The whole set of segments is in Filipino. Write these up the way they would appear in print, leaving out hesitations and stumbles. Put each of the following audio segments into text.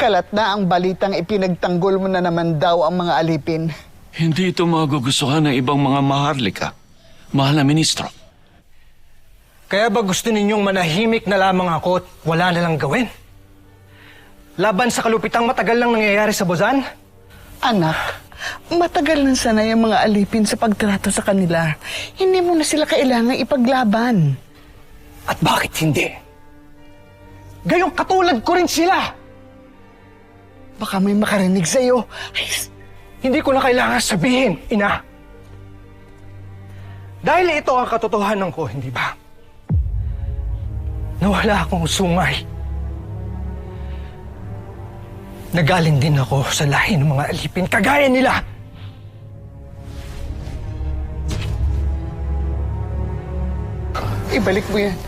Kalat na ang balitang ipinagtanggol mo na naman daw ang mga alipin. Hindi ito magugustuhan ng ibang mga maharlika, mahal na ministro. Kaya ba gusto ninyong manahimik na lamang ako at wala na lang gawin? Laban sa kalupitang matagal lang nangyayari sa Buzan? Anak, matagal na sanay ang mga alipin sa pagtrato sa kanila. Hindi mo na sila kailangang ipaglaban. At bakit hindi? Gayong katulad ko rin sila! Baka may makarinig sa'yo. Ay, Hindi ko na kailangan sabihin, ina. Dahil ito ang katotohanan ko, hindi ba? Nawala akong sungay. Nagaling din ako sa lahi ng mga alipin, kagaya nila. ibalik mo yan.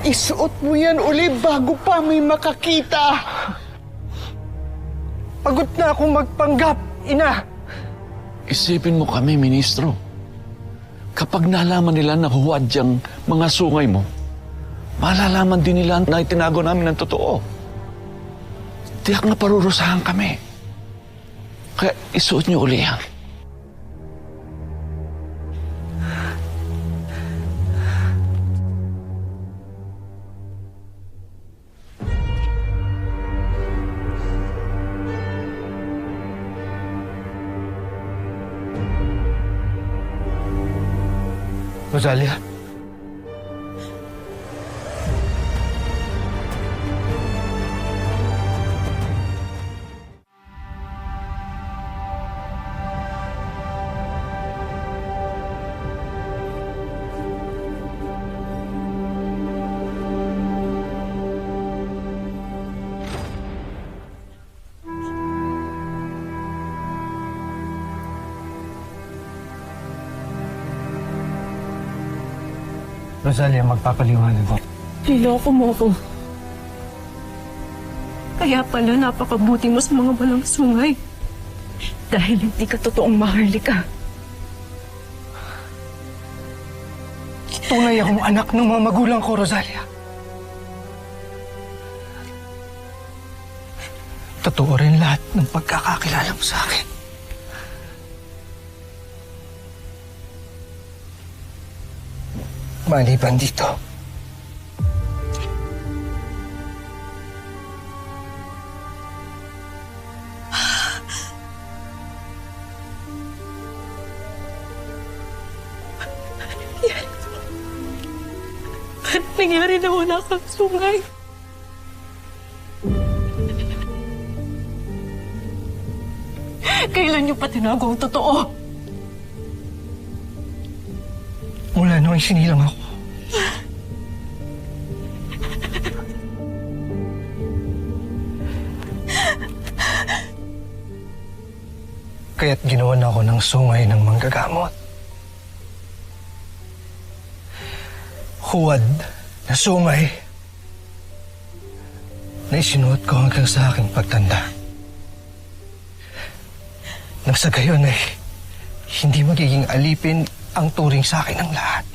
Isuot mo yan uli bago pa may makakita. Pagod na akong magpanggap, ina. Isipin mo kami, ministro. Kapag nalaman nila na huwad yung mga sungay mo, malalaman din nila na itinago namin ng totoo. Tiyak na parurusahan kami. Kaya isuot niyo uli yan. Rosalia? Rosalia, magpapaliwanag ko. Niloko mo ako. Kaya pala napakabuti mo sa mga walang sungay. Dahil hindi ka totoong maharlika. Tunay akong anak ng mga magulang ko, Rosalia. Totoo rin lahat ng pagkakakilala mo sa akin. Maliban dito. Ba't nangyari na wala kang sungay? Kailan niyo pa tinago ang totoo? Mula nung isinilang ako. Kaya't ginawa na ako ng sungay ng manggagamot. Huwad na sungay na isinuot ko hanggang sa aking pagtanda. Nang sa gayon ay hindi magiging alipin ang turing sa akin ng lahat.